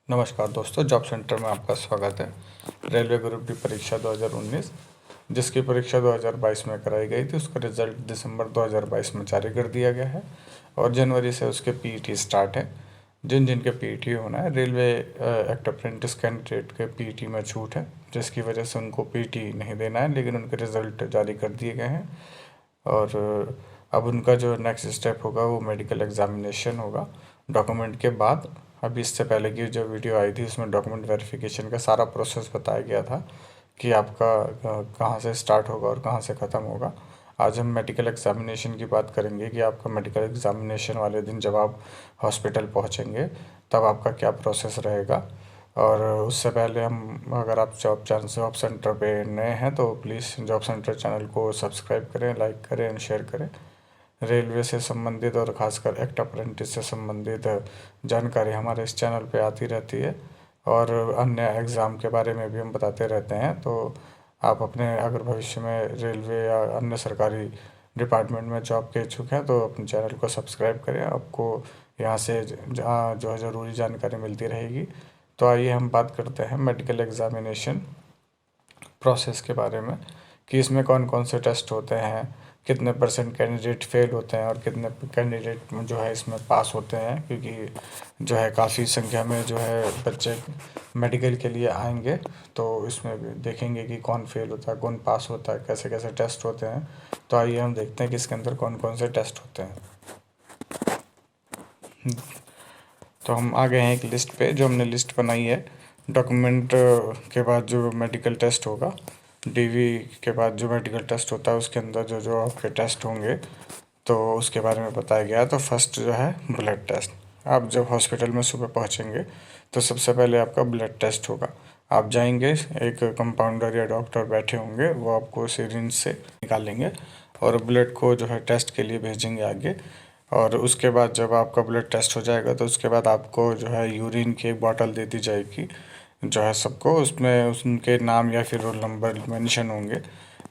नमस्कार दोस्तों, job centre में आपका स्वागत है। रेलवे ग्रुप डी परीक्षा 2019 जिसकी परीक्षा 2022 में कराई गई थी, उसका रिजल्ट दिसंबर 2022 में जारी कर दिया गया है और जनवरी से उसके पीईटी स्टार्ट है। जिन जिनके पीईटी होना है, रेलवे एक्ट अप्रेंटिस कैंडिडेट के पीईटी में छूट है, जिसकी वजह से उनको पीईटी नहीं देना है, लेकिन उनके रिज़ल्ट जारी कर दिए गए हैं। और अब उनका जो नेक्स्ट स्टेप होगा वो मेडिकल एग्जामिनेशन होगा डॉक्यूमेंट के बाद। अभी इससे पहले की जो वीडियो आई थी उसमें डॉक्यूमेंट वेरिफिकेशन का सारा प्रोसेस बताया गया था कि आपका कहाँ से स्टार्ट होगा और कहाँ से ख़त्म होगा। आज हम मेडिकल एग्जामिनेशन की बात करेंगे कि आपका मेडिकल एग्जामिनेशन वाले दिन जब आप हॉस्पिटल पहुँचेंगे तब आपका क्या प्रोसेस रहेगा। और उससे पहले हम, अगर आप जॉब सेंटर पे नए हैं तो प्लीज़ जॉब सेंटर चैनल को सब्सक्राइब करें, लाइक करें एंड शेयर करें। रेलवे से संबंधित और ख़ासकर एक्ट अप्रेंटिस से संबंधित जानकारी हमारे इस चैनल पे आती रहती है और अन्य एग्ज़ाम के बारे में भी हम बताते रहते हैं। तो आप अपने अगर भविष्य में रेलवे या अन्य सरकारी डिपार्टमेंट में जॉब के इच्छुक हैं तो अपने चैनल को सब्सक्राइब करें, आपको यहाँ से जहाँ जो है ज़रूरी जानकारी मिलती रहेगी। तो आइए हम बात करते हैं मेडिकल एग्ज़ामिनेशन प्रोसेस के बारे में कि इसमें कौन कौन से टेस्ट होते हैं, कितने परसेंट कैंडिडेट फेल होते हैं और कितने कैंडिडेट जो है इसमें पास होते हैं, क्योंकि जो है काफ़ी संख्या में जो है बच्चे मेडिकल के लिए आएंगे। तो इसमें भी देखेंगे कि कौन फेल होता है, कौन पास होता है, कैसे कैसे टेस्ट होते हैं। तो आइए हम देखते हैं कि इसके अंदर कौन कौन से टेस्ट होते हैं। तो हम आ गए हैं एक लिस्ट पे, जो हमने लिस्ट बनाई है। डॉक्यूमेंट के बाद जो मेडिकल टेस्ट होगा, डीवी के बाद जो मेडिकल टेस्ट होता है उसके अंदर जो जो आपके टेस्ट होंगे तो उसके बारे में बताया गया है। तो फर्स्ट जो है ब्लड टेस्ट। आप जब हॉस्पिटल में सुबह पहुंचेंगे तो सबसे पहले आपका ब्लड टेस्ट होगा। आप जाएंगे, एक कंपाउंडर या डॉक्टर बैठे होंगे, वो आपको सिरिंज से निकालेंगे और ब्लड को जो है टेस्ट के लिए भेजेंगे आगे। और उसके बाद जब आपका ब्लड टेस्ट हो जाएगा तो उसके बाद आपको जो है यूरिन की एक बॉटल दे दी जाएगी, जो है सबको, उसमें उनके नाम या फिर रोल नंबर मेंशन होंगे।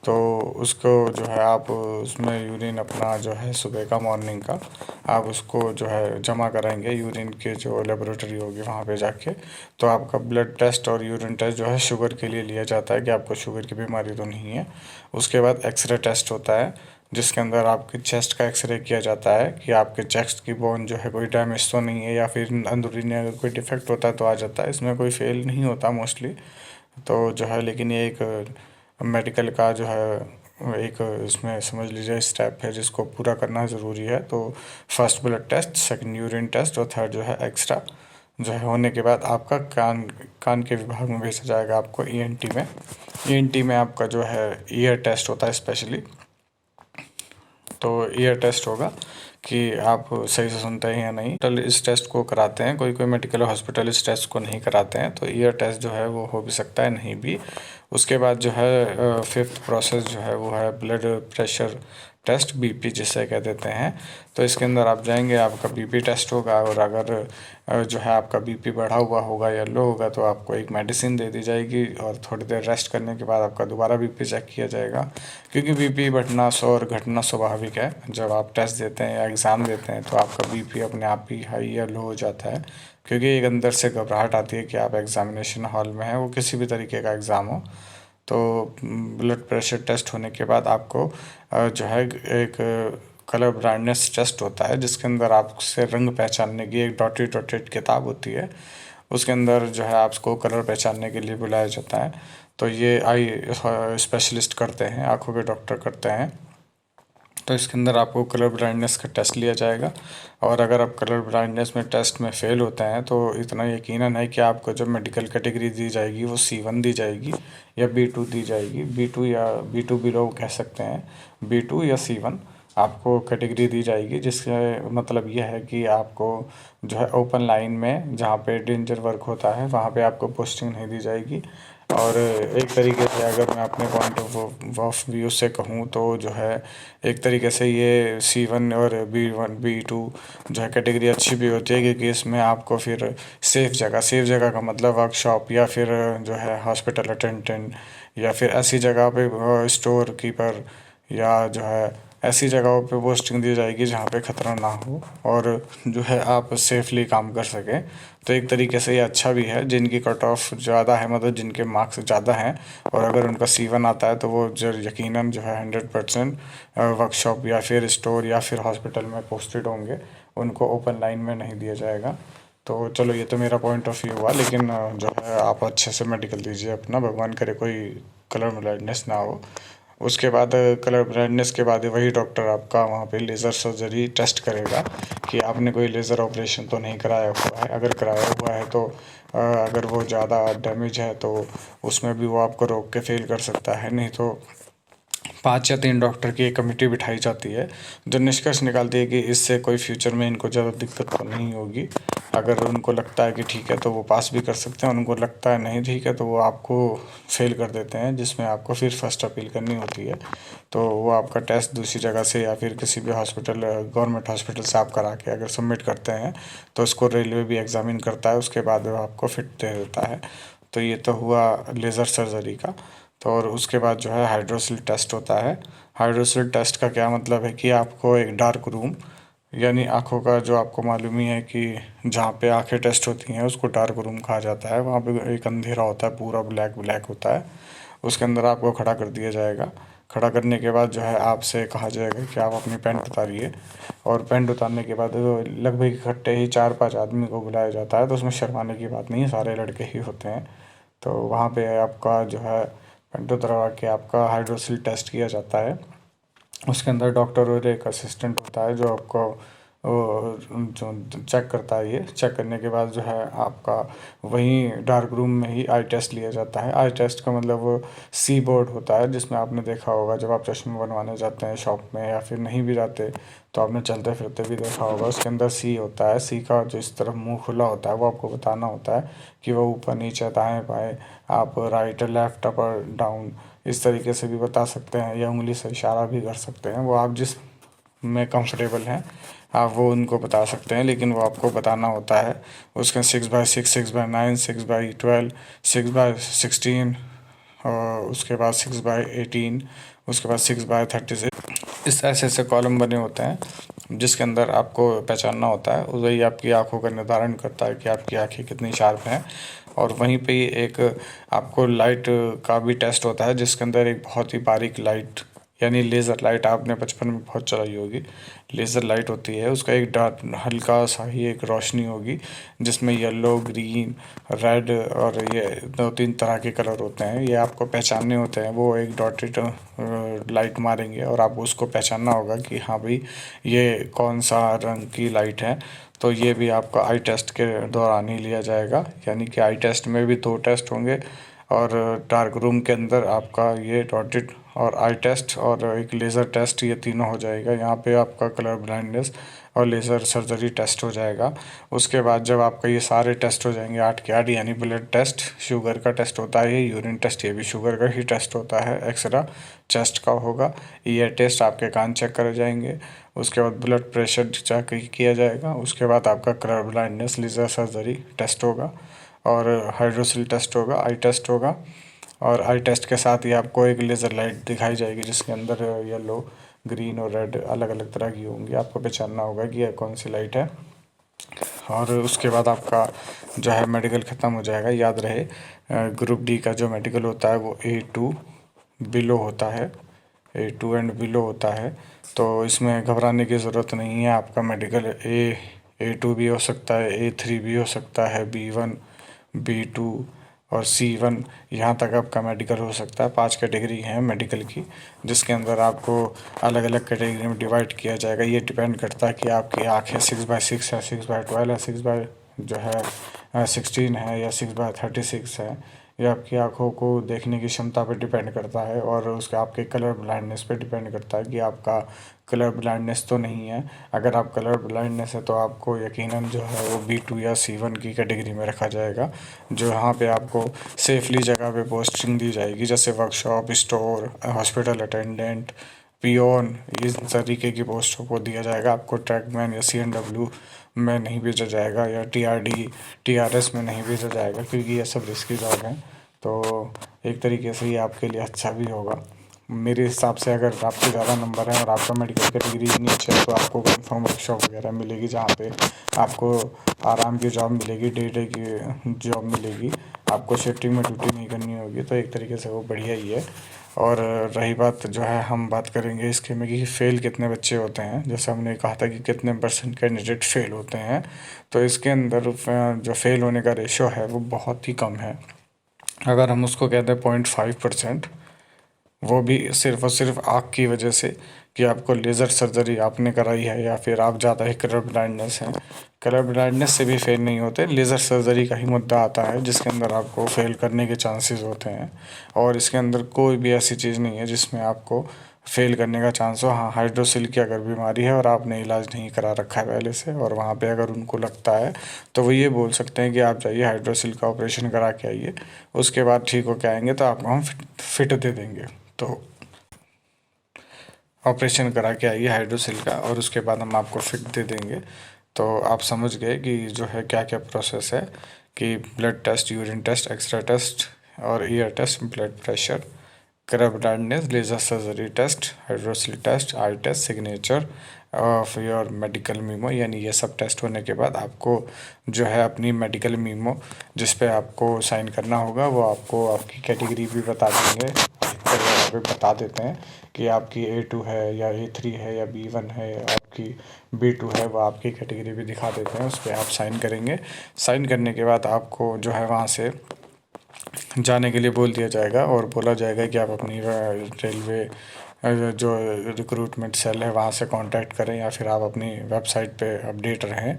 तो उसको जो है आप उसमें यूरिन अपना जो है सुबह का, मॉर्निंग का, आप उसको जो है जमा कराएंगे यूरिन के जो लेबोरेटरी होगी वहाँ पे जाके। तो आपका ब्लड टेस्ट और यूरिन टेस्ट जो है शुगर के लिए लिया जाता है कि आपको शुगर की बीमारी तो नहीं है। उसके बाद एक्सरे टेस्ट होता है, जिसके अंदर आपके चेस्ट का एक्सरे किया जाता है कि आपके चेस्ट की बोन जो है कोई डैमेज तो नहीं है, या फिर अंदरूनी अगर कोई डिफेक्ट होता है तो आ जाता है। इसमें कोई फेल नहीं होता मोस्टली तो जो है, लेकिन ये एक मेडिकल का जो है एक इसमें समझ लीजिए स्टेप है जिसको पूरा करना ज़रूरी है। तो first blood test, second urine test और थर्ड जो है एक्स्ट्रा जो है होने के बाद आपका कान के विभाग में भेजा जाएगा आपको ईएनटी में। ईएनटी में आपका जो है ईयर टेस्ट होता है स्पेशली। तो ईयर टेस्ट होगा कि आप सही से सुनते हैं या नहीं। हॉस्पिटल इस टेस्ट को कराते हैं, कोई कोई मेडिकल हॉस्पिटल इस टेस्ट को नहीं कराते हैं, तो ईयर टेस्ट जो है वो हो भी सकता है, नहीं भी। उसके बाद जो है फिफ्थ प्रोसेस जो है वो है ब्लड प्रेशर टेस्ट, बीपी जिसे कह देते हैं। तो इसके अंदर आप जाएंगे, आपका बीपी टेस्ट होगा और अगर जो है आपका बीपी बढ़ा हुआ होगा या लो होगा तो आपको एक मेडिसिन दे दी जाएगी और थोड़ी देर रेस्ट करने के बाद आपका दोबारा बीपी चेक किया जाएगा, क्योंकि बीपी बढ़ना और घटना स्वाभाविक है। जब आप टेस्ट देते हैं या एग्ज़ाम देते हैं तो आपका बीपी अपने आप ही हाई या लो हो जाता है, क्योंकि एक अंदर से घबराहट आती है कि आप एग्ज़ामिनेशन हॉल में हैं, वो किसी भी तरीके का एग्ज़ाम हो। तो ब्लड प्रेशर टेस्ट होने के बाद आपको जो है एक कलर ब्राइटनेस टेस्ट होता है, जिसके अंदर आपसे रंग पहचानने की एक डॉटेड डॉटेड किताब होती है, उसके अंदर जो है आपको कलर पहचानने के लिए बुलाया जाता है। तो ये आई स्पेशलिस्ट करते हैं, आँखों के डॉक्टर करते हैं। तो इसके अंदर आपको कलर ब्लाइंडनेस का टेस्ट लिया जाएगा और अगर आप कलर ब्लाइंडनेस में टेस्ट में फ़ेल होते हैं तो इतना यकीनन है कि आपको जो मेडिकल कैटेगरी दी जाएगी वो C1 दी जाएगी या B2 दी जाएगी। B2 या B2 बिलो कह सकते हैं, B2 या C1 आपको कैटेगरी दी जाएगी, जिसका मतलब यह है कि आपको जो है ओपन लाइन में जहाँ पे डेंजर वर्क होता है वहाँ पे आपको पोस्टिंग नहीं दी जाएगी। और एक तरीके से अगर मैं अपने पॉइंट ऑफ व्यू से कहूँ तो जो है एक तरीके से ये C1 और B2 जो है कैटेगरी अच्छी भी होती है, क्योंकि इसमें आपको फिर सेफ़ जगह का मतलब वर्कशॉप या फिर जो है हॉस्पिटल अटेंडेंट या फिर ऐसी जगह पे स्टोर कीपर या जो है ऐसी जगहों पे पोस्टिंग दी जाएगी जहाँ पे ख़तरा ना हो और जो है आप सेफली काम कर सकें। तो एक तरीके से ये अच्छा भी है। जिनकी कट ऑफ ज़्यादा है, मतलब जिनके मार्क्स ज़्यादा हैं और अगर उनका C1 आता है तो वो जो यकीनन जो है 100% वर्कशॉप या फिर स्टोर या फिर हॉस्पिटल में पोस्टेड होंगे, उनको ओपन लाइन में नहीं दिया जाएगा। तो चलो ये तो मेरा पॉइंट ऑफ व्यू हुआ, लेकिन जो है आप अच्छे से मेडिकल दीजिए अपना, भगवान करे कोई कलर ब्लाइंडनेस ना हो। उसके बाद कलर ब्लाइंडनेस के बाद वही डॉक्टर आपका वहाँ पे लेज़र सर्जरी टेस्ट करेगा कि आपने कोई लेज़र ऑपरेशन तो नहीं कराया हुआ है। अगर कराया हुआ है तो अगर वो ज़्यादा डैमेज है तो उसमें भी वो आपको रोक के फेल कर सकता है। नहीं तो 5 या 3 डॉक्टर की एक कमेटी बिठाई जाती है जो निष्कर्ष निकालती है कि इससे कोई फ्यूचर में इनको ज़्यादा दिक्कत तो नहीं होगी। अगर उनको लगता है कि ठीक है तो वो पास भी कर सकते हैं, उनको लगता है नहीं ठीक है तो वो आपको फेल कर देते हैं, जिसमें आपको फिर फर्स्ट अपील करनी होती है। तो वो आपका टेस्ट दूसरी जगह से या फिर किसी भी हॉस्पिटल, गवर्नमेंट हॉस्पिटल से आप करा के अगर सबमिट करते हैं तो उसको रेलवे भी एग्ज़ामिन करता है, उसके बाद वो आपको फिट दे देता है। तो ये तो हुआ लेज़र सर्जरी का। तो और उसके बाद जो है हाइड्रोसिल टेस्ट होता है। हाइड्रोसिल टेस्ट का क्या मतलब है कि आपको एक डार्क रूम, यानी आँखों का जो आपको मालूम ही है कि जहाँ पे आँखें टेस्ट होती हैं उसको डार्क रूम कहा जाता है। वहाँ पे एक अंधेरा होता है, पूरा ब्लैक ब्लैक होता है। उसके अंदर आपको खड़ा कर दिया जाएगा। खड़ा करने के बाद जो है आपसे कहा जाएगा कि आप अपनी पैंट उतारिए, और पैंट उतारने के बाद लगभग इकट्ठे ही 4-5 आदमी को बुलाया जाता है। तो उसमें शर्माने की बात नहीं है, सारे लड़के ही होते हैं। तो वहाँ पे आपका जो है पैंट उतरवा के आपका हाइड्रोसिल टेस्ट किया जाता है। उसके अंदर डॉक्टर और एक असिस्टेंट होता है जो आपको जो चेक करता है। ये चेक करने के बाद जो है आपका वहीं डार्क रूम में ही आई टेस्ट लिया जाता है। आई टेस्ट का मतलब वो सी बोर्ड होता है, जिसमें आपने देखा होगा जब आप चश्मे बनवाने जाते हैं शॉप में, या फिर नहीं भी जाते तो आपने चलते फिरते भी देखा होगा। उसके अंदर सी होता है। सी का जो इस तरफ मुंह खुला होता है वो आपको बताना होता है कि वो ऊपर नीचे दाएं बाएं, आप राइट लेफ्ट अपर डाउन इस तरीके से भी बता सकते हैं, या उंगली से इशारा भी कर सकते हैं। वो आप जिस में कंफर्टेबल हैं आप वो उनको बता सकते हैं, लेकिन वो आपको बताना होता है। उसके 6x6, 6x9, 6x12, 6x16 और उसके बाद 6x18, उसके बाद 6x36, इस ऐसे कॉलम बने होते हैं जिसके अंदर आपको पहचानना होता है। वही आपकी आंखों का निर्धारण करता है कि आपकी आंखें कितनी शार्प हैं। और वहीं पे ही एक आपको लाइट का भी टेस्ट होता है, जिसके अंदर एक बहुत ही बारीक लाइट, यानी लेज़र लाइट, आपने बचपन में बहुत चलाई होगी। लेज़र लाइट होती है, उसका एक डार्क हल्का सा ही एक रोशनी होगी जिसमें येलो, ग्रीन, रेड और ये 2-3 तरह के कलर होते हैं। ये आपको पहचानने होते हैं। वो एक डॉटेड लाइट मारेंगे और आपको उसको पहचानना होगा कि हाँ भाई ये कौन सा रंग की लाइट है। तो ये भी आपका आई टेस्ट के दौरान ही लिया जाएगा। यानी कि आई टेस्ट में भी 2 टेस्ट होंगे और डार्क रूम के अंदर आपका ये डॉटेड और आई टेस्ट और एक लेज़र टेस्ट, ये तीनों हो जाएगा। यहाँ पे आपका कलर ब्लाइंडनेस और लेज़र सर्जरी टेस्ट हो जाएगा। उसके बाद जब आपका ये सारे टेस्ट हो जाएंगे 8 के 8, यानी ब्लड टेस्ट, शुगर का टेस्ट होता है, ये यूरिन टेस्ट, ये भी शुगर का ही टेस्ट होता है, एक्सरा चेस्ट का होगा, ईयर टेस्ट, आपके कान चेक करे जाएंगे। उसके बाद ब्लड प्रेशर चेक किया जाएगा। उसके बाद आपका colour blindness, laser surgery test होगा और हाइड्रोसिल टेस्ट होगा, आई टेस्ट होगा। और आई टेस्ट के साथ ही आपको एक लेज़र लाइट दिखाई जाएगी जिसके अंदर येलो, ग्रीन और रेड अलग अलग तरह की होंगी। आपको पहचानना होगा कि यह कौन सी लाइट है। और उसके बाद आपका जो है मेडिकल ख़त्म हो जाएगा। याद रहे ग्रुप डी का जो मेडिकल होता है वो A2 बिलो होता है, A2 एंड बिलो होता है। तो इसमें घबराने की ज़रूरत नहीं है। आपका मेडिकल A2 भी हो सकता है, A3 भी हो सकता है, B1, B2 और C1, यहाँ तक आपका मेडिकल हो सकता है। 5 कैटेगरी हैं मेडिकल की, जिसके अंदर आपको अलग अलग कैटेगरी में डिवाइड किया जाएगा। ये डिपेंड करता है कि आपकी आँखें 6x6 है, 6x12 है, 6x16 है या 6x36 है। ये आपकी आँखों को देखने की क्षमता पर डिपेंड करता है और उसके आपके कलर ब्लाइंडनेस पे डिपेंड करता है कि आपका कलर ब्लाइंडनेस तो नहीं है। अगर आप कलर ब्लाइंडनेस है तो आपको यकीनन जो है वो B2 या C1 की कैटेगरी में रखा जाएगा, जो यहाँ पे आपको सेफली जगह पे पोस्टिंग दी जाएगी, जैसे workshop, store, hospital attendant, peon, इस तरीके की पोस्टों को दिया जाएगा। आपको ट्रैकमैन या CNW में नहीं भेजा जाएगा या TRD, TRS में नहीं भेजा जाएगा, क्योंकि ये सब रिस्की जॉब हैं। तो एक तरीके से ये आपके लिए अच्छा भी होगा। मेरे हिसाब से अगर आपके ज़्यादा नंबर हैं और आपका मेडिकल कैटेगरी इतनी अच्छी है तो आपको कंफर्म वर्कशॉप वगैरह मिलेगी, जहाँ पे आपको आराम की जॉब मिलेगी, डे की जॉब मिलेगी, आपको शिफ्टिंग में ड्यूटी नहीं करनी होगी। तो एक तरीके से वो बढ़िया ही है। और रही बात जो है, हम बात करेंगे इसके में कि फ़ेल कितने बच्चे होते हैं। जैसे हमने कहा था कि कितने परसेंट कैंडिडेट फ़ेल होते हैं, तो इसके अंदर जो फ़ेल होने का रेशो है वो बहुत ही कम है। अगर हम उसको कहते हैं 0.5%, वो भी सिर्फ़ और सिर्फ आँख की वजह से कि आपको लेज़र सर्जरी आपने कराई है या फिर आप ज़्यादा ही कलर ब्लाइंडनेस है। कलर ब्लाइंडनेस से भी फ़ेल नहीं होते, लेज़र सर्जरी का ही मुद्दा आता है जिसके अंदर आपको फ़ेल करने के चांसेस होते हैं। और इसके अंदर कोई भी ऐसी चीज़ नहीं है जिसमें आपको फ़ेल करने का चांस हो। हाँ, हाइड्रोसिल की अगर बीमारी है और आपने इलाज नहीं करा रखा है पहले से, और वहाँ पे अगर उनको लगता है तो वो ये बोल सकते हैं कि आप जाइए हाइड्रोसिल का ऑपरेशन करा के आइए, उसके बाद ठीक हो के आएंगे तो आपको हम फिट दे देंगे। तो ऑपरेशन करा के आइए हाइड्रोसिल का और उसके बाद हम आपको फिट दे देंगे। तो आप समझ गए कि जो है क्या क्या प्रोसेस है, कि blood test, urine test, X ray test और ear test, blood pressure, colour blindness, laser surgery test, hydrocele test, eye test, signature of your medical memo, यानी ये सब टेस्ट होने के बाद आपको जो है अपनी मेडिकल मीमो जिस पे आपको साइन करना होगा, वो आपको आपकी कैटेगरी भी बता देंगे। पे बता देते हैं कि आपकी A2 है या A3 है या B1 है या आपकी B2 है, वो आपकी कैटेगरी भी दिखा देते हैं। उस पर आप साइन करेंगे। साइन करने के बाद आपको जो है वहाँ से जाने के लिए बोल दिया जाएगा और बोला जाएगा कि आप अपनी रेलवे जो रिक्रूटमेंट सेल है वहाँ से कांटेक्ट करें, या फिर आप अपनी वेबसाइट पे अपडेट रहें।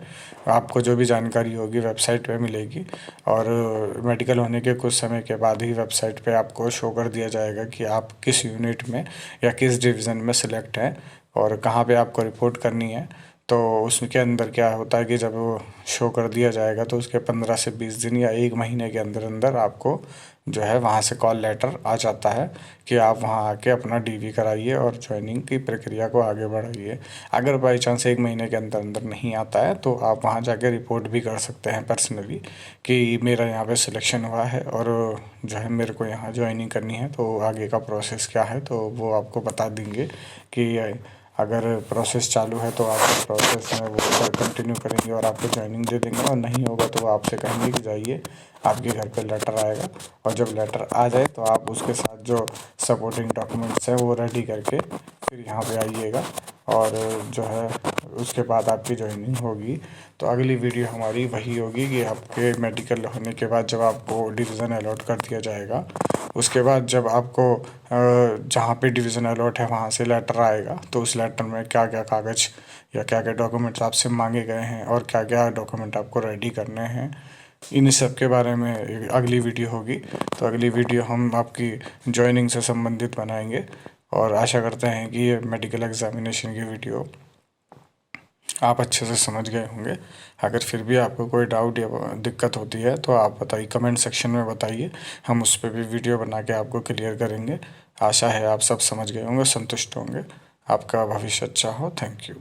आपको जो भी जानकारी होगी वेबसाइट पे मिलेगी, और मेडिकल होने के कुछ समय के बाद ही वेबसाइट पे आपको शो कर दिया जाएगा कि आप किस यूनिट में या किस डिवीज़न में सिलेक्ट हैं और कहाँ पे आपको रिपोर्ट करनी है। तो उसके अंदर क्या होता है कि जब वो शो कर दिया जाएगा तो उसके 15 से 20 दिन या 1 महीने के अंदर अंदर आपको जो है वहाँ से कॉल लेटर आ जाता है कि आप वहाँ आके अपना DV कराइए और ज्वाइनिंग की प्रक्रिया को आगे बढ़ाइए। अगर बाई चांस 1 महीने के अंदर अंदर नहीं आता है तो आप वहाँ जाके रिपोर्ट भी कर सकते हैं पर्सनली कि मेरा यहाँ पे सिलेक्शन हुआ है और जो है मेरे को यहाँ ज्वाइनिंग करनी है, तो आगे का प्रोसेस क्या है। तो वो आपको बता देंगे कि अगर प्रोसेस चालू है तो आप प्रोसेस में वो कंटिन्यू करेंगे और आपको ज्वाइनिंग दे देंगे, और नहीं होगा तो वो आपसे कहेंगे कि जाइए आपके घर पे लेटर आएगा, और जब लेटर आ जाए तो आप उसके साथ जो सपोर्टिंग डॉक्यूमेंट्स हैं वो रेडी करके फिर यहाँ पे आइएगा, और जो है उसके बाद आपकी ज्वाइनिंग होगी। तो अगली वीडियो हमारी वही होगी कि आपके मेडिकल होने के बाद जब आपको डिवीज़न अलॉट कर दिया जाएगा, उसके बाद जब आपको जहाँ पे डिवीज़न अलॉट है वहाँ से लेटर आएगा, तो उस लेटर में क्या क्या कागज़ या क्या क्या डॉक्यूमेंट्स आपसे मांगे गए हैं और क्या क्या डॉक्यूमेंट आपको रेडी करने हैं, इन सब के बारे में अगली वीडियो होगी। तो अगली वीडियो हम आपकी ज्वाइनिंग से संबंधित बनाएंगे, और आशा करते हैं कि ये मेडिकल एग्जामिनेशन की वीडियो आप अच्छे से समझ गए होंगे। अगर फिर भी आपको कोई डाउट या दिक्कत होती है तो आप बताइए, कमेंट सेक्शन में बताइए, हम उस पर भी वीडियो बना के आपको क्लियर करेंगे। आशा है आप सब समझ गए होंगे, संतुष्ट होंगे। आपका भविष्य अच्छा हो। Thank you.